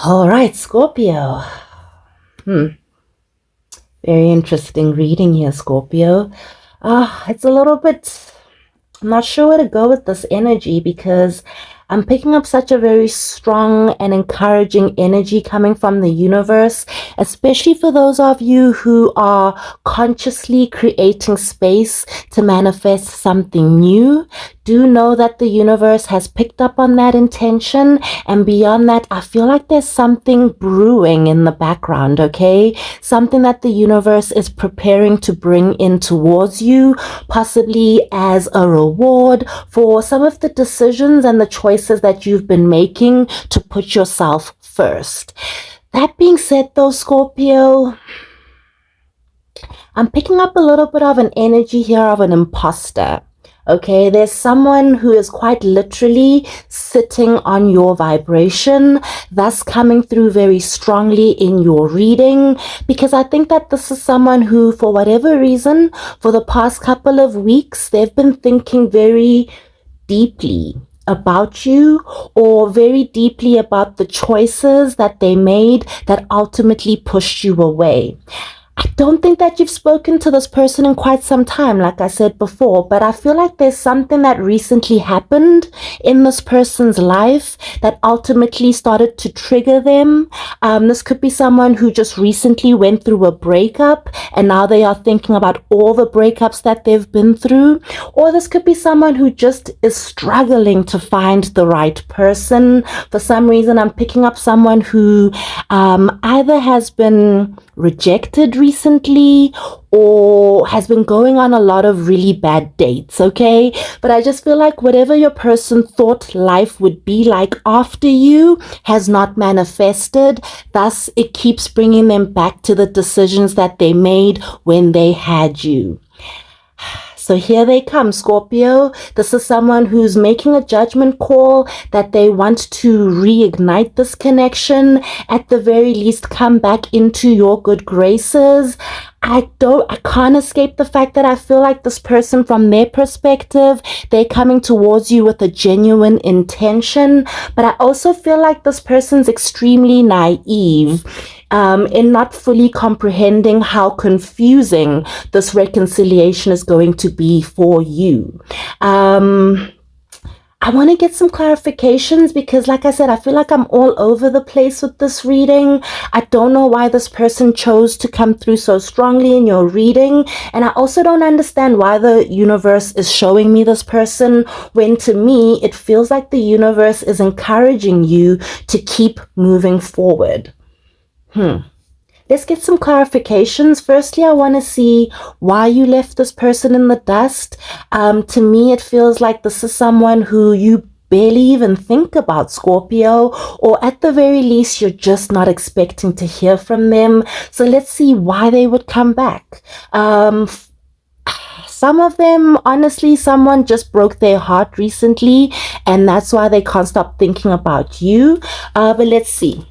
All right, Scorpio. Very interesting reading here, Scorpio. It's a little bit, I'm not sure where to go with this energy because I'm picking up such a very strong and encouraging energy coming from the universe, especially for those of you who are consciously creating space to manifest something new. Do know that the universe has picked up on that intention, and beyond that, I feel like there's something brewing in the background, okay? Something that the universe is preparing to bring in towards you, possibly as a reward for some of the decisions and the choices that you've been making to put yourself first. That being said though, Scorpio, I'm picking up a little bit of an energy here of an imposter. Okay, there's someone who is quite literally sitting on your vibration, thus coming through very strongly in your reading, because I think that this is someone who, for whatever reason, for the past couple of weeks, they've been thinking very deeply about you, or very deeply about the choices that they made that ultimately pushed you away. I don't think that you've spoken to this person in quite some time, like I said before, but I feel like there's something that recently happened in this person's life that ultimately started to trigger them. This could be someone who just recently went through a breakup and now they are thinking about all the breakups that they've been through. Or this could be someone who just is struggling to find the right person. For some reason, I'm picking up someone who either has been rejected recently or has been going on a lot of really bad dates, okay? But I just feel like whatever your person thought life would be like after you has not manifested. Thus, it keeps bringing them back to the decisions that they made when they had you. So here they come, Scorpio. This is someone who's making a judgment call that they want to reignite this connection. At the very least, come back into your good graces. I can't escape the fact that I feel like this person, from their perspective, they're coming towards you with a genuine intention. But I also feel like this person's extremely naive in not fully comprehending how confusing this reconciliation is going to be for you. I want to get some clarifications because, like I said, I feel like I'm all over the place with this reading. I don't know why this person chose to come through so strongly in your reading. And I also don't understand why the universe is showing me this person when, to me, it feels like the universe is encouraging you to keep moving forward. Let's get some clarifications. Firstly, I want to see why you left this person in the dust. To me, it feels like this is someone who you barely even think about, Scorpio, or at the very least, you're just not expecting to hear from them. So let's see why they would come back. Some of them, honestly, someone just broke their heart recently, and that's why they can't stop thinking about you. But let's see.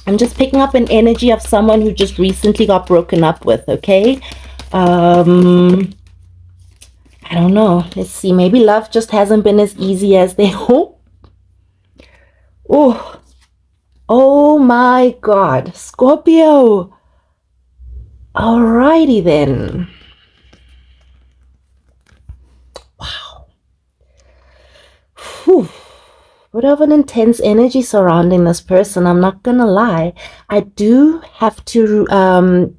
I'm just picking up an energy of someone who just recently got broken up with, okay? I don't know. Let's see. Maybe love just hasn't been as easy as they hope. Oh my God. Scorpio. Alrighty then. Wow. Whew. Bit of an intense energy surrounding this person, I'm not gonna lie. I do have to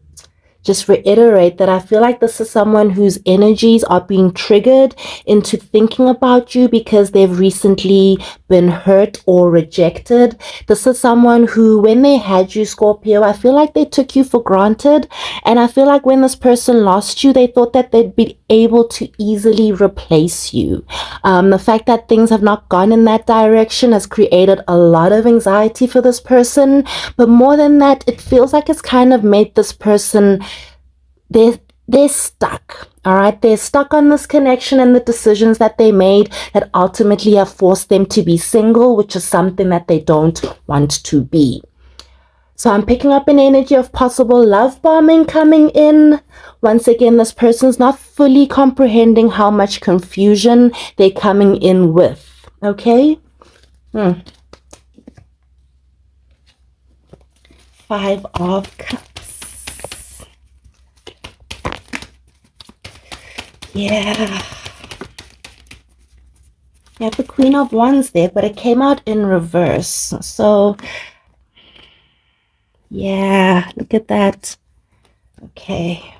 just reiterate that I feel like this is someone whose energies are being triggered into thinking about you because they've recently been hurt or rejected. This is someone who, when they had you, Scorpio, I feel like they took you for granted. And I feel like when this person lost you, they thought that they'd be able to easily replace you. The fact that things have not gone in that direction has created a lot of anxiety for this person. But more than that, it feels like it's kind of made this person, they're stuck. All right, they're stuck on this connection and the decisions that they made that ultimately have forced them to be single, which is something that they don't want to be. So I'm picking up an energy of possible love bombing coming in. Once again, this person's not fully comprehending how much confusion they're coming in with. Okay? Five of Cups. Yeah. You have the Queen of Wands there, but it came out in reverse. So, yeah, look at that. Okay.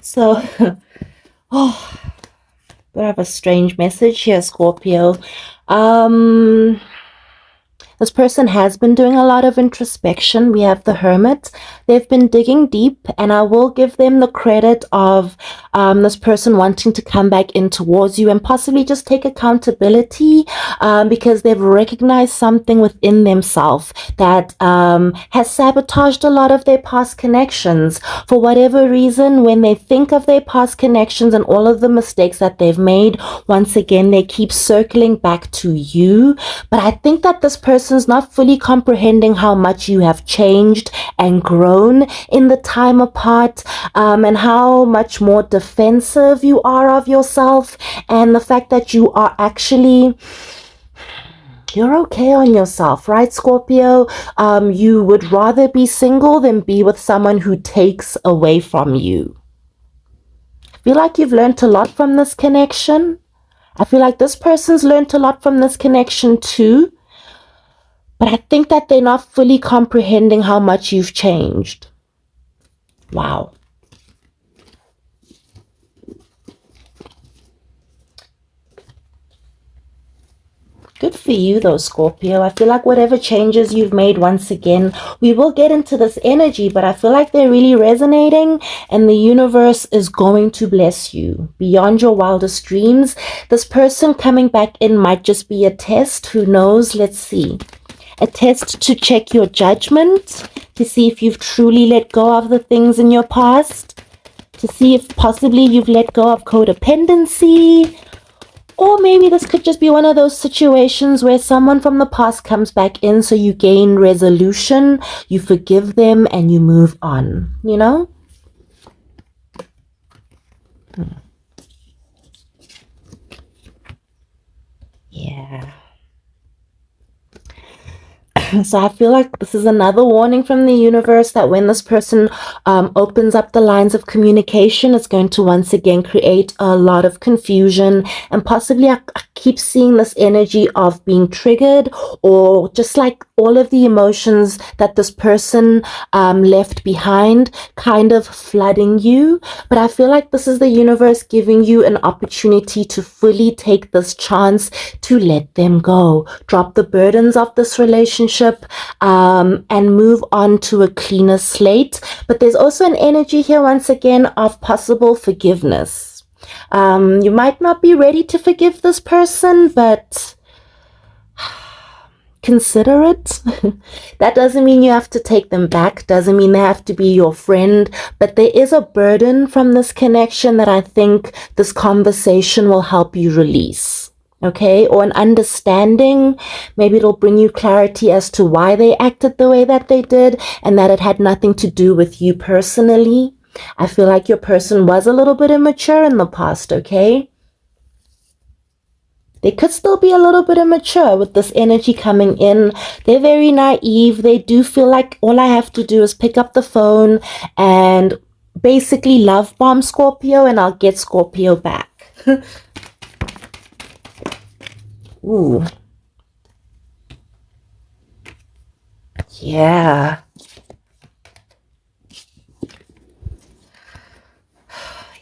So, oh, we have a strange message here, Scorpio. This person has been doing a lot of introspection. We have the Hermit. They've been digging deep, and I will give them the credit of this person wanting to come back in towards you and possibly just take accountability because they've recognized something within themselves that has sabotaged a lot of their past connections. For whatever reason, when they think of their past connections and all of the mistakes that they've made, once again, they keep circling back to you. But I think that this person's not fully comprehending how much you have changed and grown in the time apart, and how much more defensive you are of yourself, and the fact that you are actually, you're okay on yourself, right, Scorpio? You would rather be single than be with someone who takes away from you. I feel like you've learned a lot from this connection. I feel like this person's learned a lot from this connection too. But I think that they're not fully comprehending how much you've changed. Wow. Good for you though, Scorpio. I feel like whatever changes you've made, once again, we will get into this energy, but I feel like they're really resonating and the universe is going to bless you beyond your wildest dreams. This person coming back in might just be a test. Who knows? Let's see. A test to check your judgment, to see if you've truly let go of the things in your past, to see if possibly you've let go of codependency, or maybe this could just be one of those situations where someone from the past comes back in, so you gain resolution, you forgive them, and you move on, you know? Yeah. So I feel like this is another warning from the universe that when this person opens up the lines of communication, it's going to once again create a lot of confusion, and possibly I keep seeing this energy of being triggered, or just like all of the emotions that this person left behind kind of flooding you. But I feel like this is the universe giving you an opportunity to fully take this chance to let them go, drop the burdens of this relationship, and move on to a cleaner slate. But there's also an energy here once again of possible forgiveness. You might not be ready to forgive this person, but consider it. That doesn't mean you have to take them back, doesn't mean they have to be your friend, but there is a burden from this connection that I think this conversation will help you release. Okay, or an understanding. Maybe it'll bring you clarity as to why they acted the way that they did, and that it had nothing to do with you personally. I feel like your person was a little bit immature in the past, okay? They could still be a little bit immature with this energy coming in. They're very naive. They do feel like all I have to do is pick up the phone and basically love bomb Scorpio and I'll get Scorpio back. Ooh. Yeah.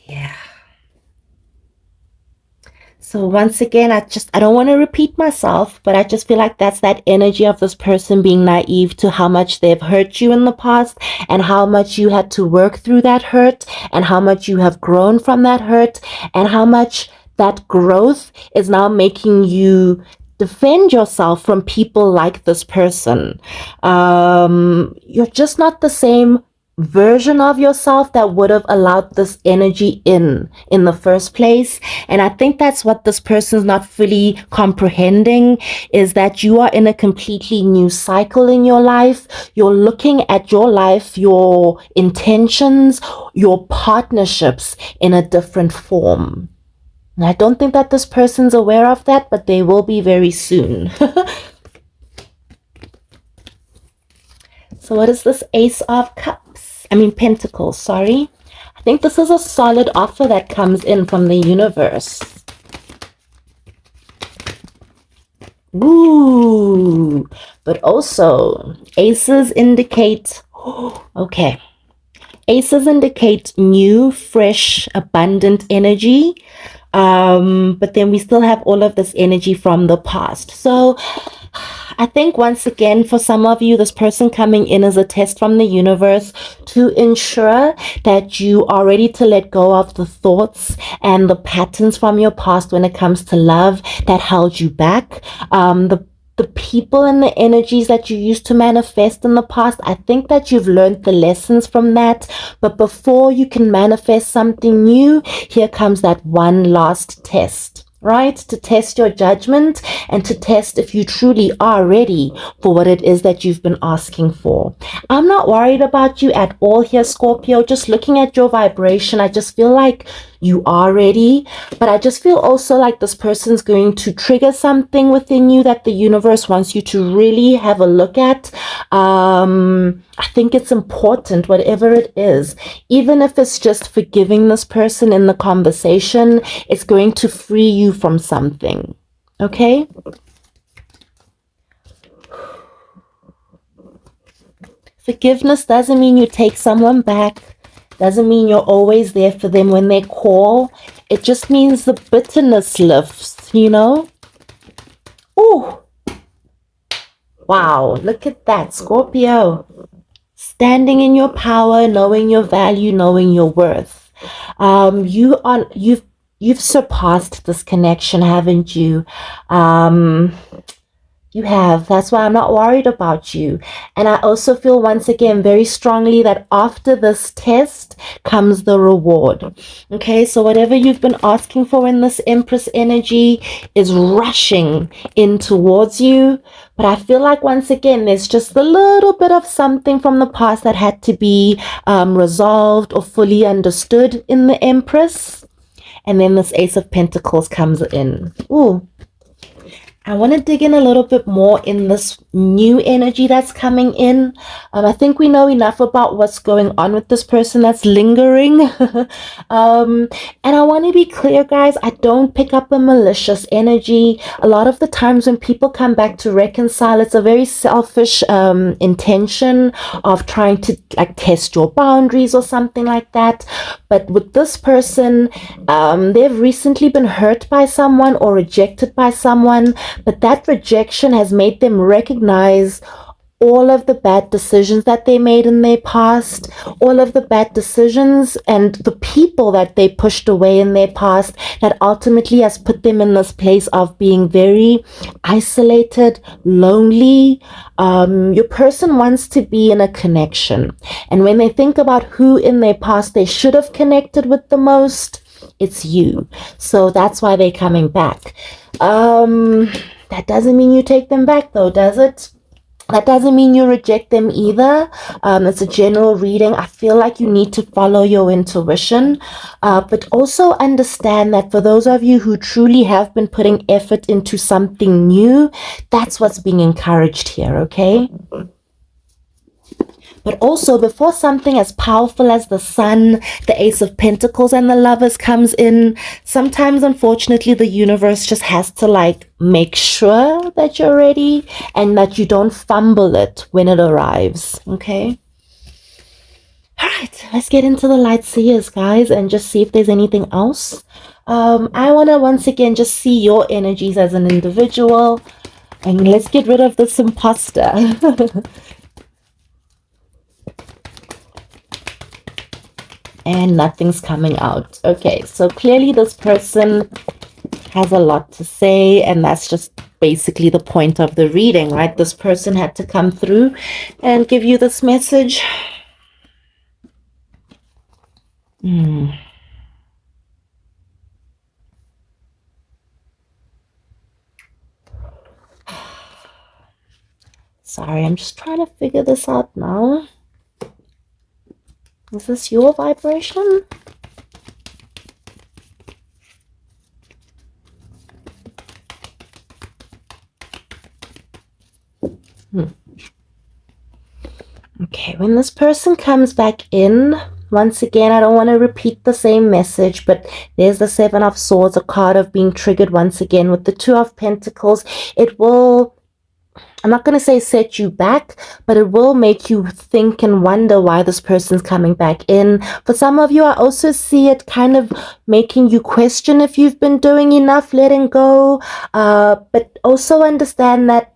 Yeah. So once again, I don't want to repeat myself, but I just feel like that's that energy of this person being naive to how much they've hurt you in the past, and how much you had to work through that hurt, and how much you have grown from that hurt, and how much that growth is now making you defend yourself from people like this person. You're just not the same version of yourself that would have allowed this energy in the first place. And I think that's what this person's not fully comprehending, is that you are in a completely new cycle in your life. You're looking at your life, your intentions, your partnerships in a different form. And I don't think that this person's aware of that, but they will be very soon. So what is this Ace of Cups? I mean Pentacles, sorry. I think this is a solid offer that comes in from the universe. Ooh, but also aces indicate, okay. Aces indicate new, fresh, abundant energy. But then we still have all of this energy from the past. So I think once again, for some of you, this person coming in is a test from the universe to ensure that you are ready to let go of the thoughts and the patterns from your past when it comes to love that held you back. The people and the energies that you used to manifest in the past, I think that you've learned the lessons from that. But before you can manifest something new, here comes that one last test, right? To test your judgment and to test if you truly are ready for what it is that you've been asking for. I'm not worried about you at all here, Scorpio. Just looking at your vibration, I just feel like you are ready, but I just feel also like this person's going to trigger something within you that the universe wants you to really have a look at. I think it's important, whatever it is, even if it's just forgiving this person in the conversation, it's going to free you from something. Okay? Forgiveness doesn't mean you take someone back. Doesn't mean you're always there for them when they call. It just means the bitterness lifts, you know? Ooh. Wow, look at that, Scorpio. Standing in your power, knowing your value, knowing your worth. You've surpassed this connection, haven't you? You have. That's why I'm not worried about you. And I also feel once again very strongly that after this test comes the reward. Okay, so whatever you've been asking for in this Empress energy is rushing in towards you. But I feel like once again, there's just a little bit of something from the past that had to be resolved or fully understood in the Empress. And then this Ace of Pentacles comes in. Ooh. I want to dig in a little bit more in this new energy that's coming in. I think we know enough about what's going on with this person that's lingering. And I want to be clear, guys, I don't pick up a malicious energy. A lot of the times when people come back to reconcile, it's a very selfish intention of trying to like test your boundaries or something like that. But with this person, they've recently been hurt by someone or rejected by someone. But that rejection has made them recognize all of the bad decisions that they made in their past, all of the bad decisions and the people that they pushed away in their past that ultimately has put them in this place of being very isolated, lonely. Your person wants to be in a connection. And when they think about who in their past they should have connected with the most, it's you. So that's why they're coming back. That doesn't mean you take them back though, does it? That doesn't mean you reject them either. It's a general reading. I feel like you need to follow your intuition, but also understand that for those of you who truly have been putting effort into something new, that's what's being encouraged here, okay? But also, before something as powerful as the Sun, the Ace of Pentacles, and the Lovers comes in, sometimes, unfortunately, the universe just has to, like, make sure that you're ready and that you don't fumble it when it arrives, okay? All right, let's get into the light seers, guys, and just see if there's anything else. I want to, once again, just see your energies as an individual. And let's get rid of this imposter. And nothing's coming out. Okay, so clearly this person has a lot to say, and that's just basically the point of the reading, right? This person had to come through and give you this message. Sorry, I'm just trying to figure this out now. Is this your vibration? Okay, when this person comes back in, once again, I don't want to repeat the same message, but there's the Seven of Swords, a card of being triggered once again with the Two of Pentacles. It will, I'm not going to say set you back, but it will make you think and wonder why this person's coming back in. For some of you, I also see it kind of making you question if you've been doing enough letting go, but also understand that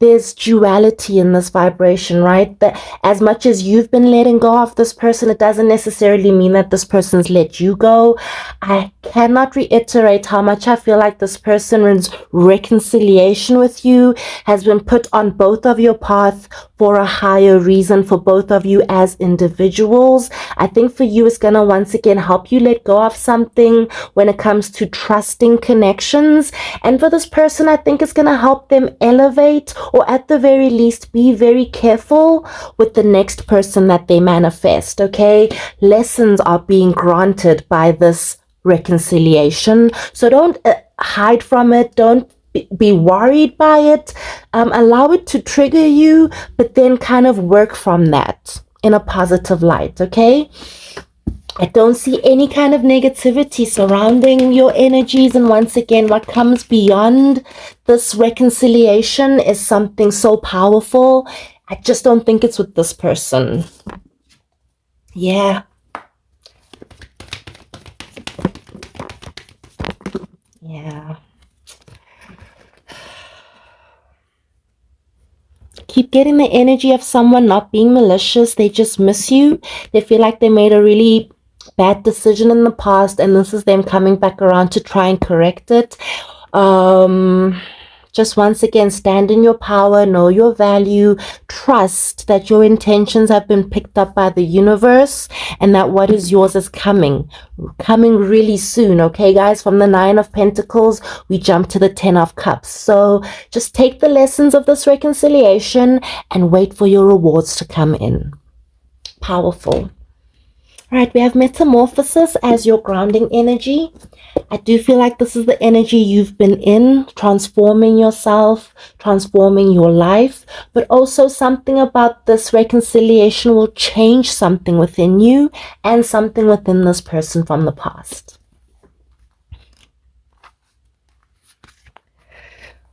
there's duality in this vibration, right? That as much as you've been letting go of this person, it doesn't necessarily mean that this person's let you go. I cannot reiterate how much I feel like this person's reconciliation with you has been put on both of your paths for a higher reason for both of you as individuals. I think for you, it's going to once again help you let go of something when it comes to trusting connections. And for this person, I think it's going to help them elevate, or at the very least, be very careful with the next person that they manifest, okay? Lessons are being granted by this reconciliation. So don't hide from it. Don't be worried by it. Allow it to trigger you, but then kind of work from that in a positive light, okay? I don't see any kind of negativity surrounding your energies. And once again, what comes beyond this reconciliation is something so powerful. I just don't think it's with this person. Yeah. Yeah. Keep getting the energy of someone not being malicious. They just miss you. They feel like they made a really bad decision in the past, and this is them coming back around to try and correct it. Just once again, stand in your power, know your value, trust that your intentions have been picked up by the universe, and that what is yours is coming really soon. Okay, guys, from the Nine of Pentacles, we jump to the Ten of Cups. So just take the lessons of this reconciliation and wait for your rewards to come in. Powerful. All right, we have Metamorphosis as your grounding energy. I do feel like this is the energy you've been in, transforming yourself, transforming your life, but also something about this reconciliation will change something within you and something within this person from the past.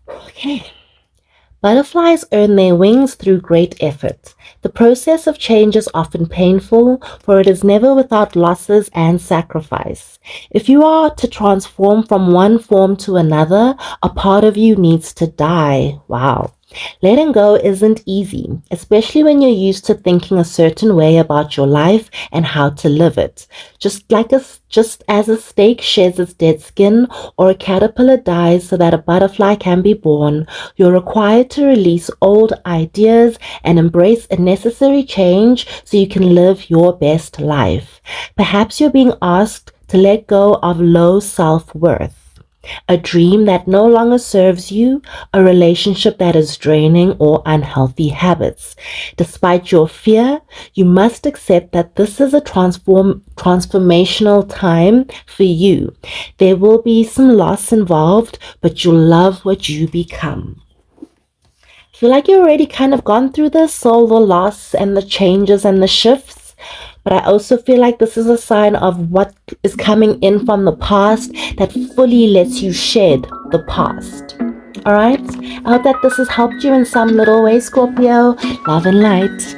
Okay. Butterflies earn their wings through great effort. The process of change is often painful, for it is never without losses and sacrifice. If you are to transform from one form to another, a part of you needs to die. Wow. Letting go isn't easy, especially when you're used to thinking a certain way about your life and how to live it. Just as a snake sheds its dead skin or a caterpillar dies so that a butterfly can be born, you're required to release old ideas and embrace a necessary change so you can live your best life. Perhaps you're being asked to let go of low self-worth, a dream that no longer serves you, a relationship that is draining, or unhealthy habits. Despite your fear, you must accept that this is a transformational time for you. There will be some loss involved, but you'll love what you become. I feel like you've already kind of gone through this, all the loss and the changes and the shifts. But I also feel like this is a sign of what is coming in from the past that fully lets you shed the past. All right? I hope that this has helped you in some little way, Scorpio. Love and light.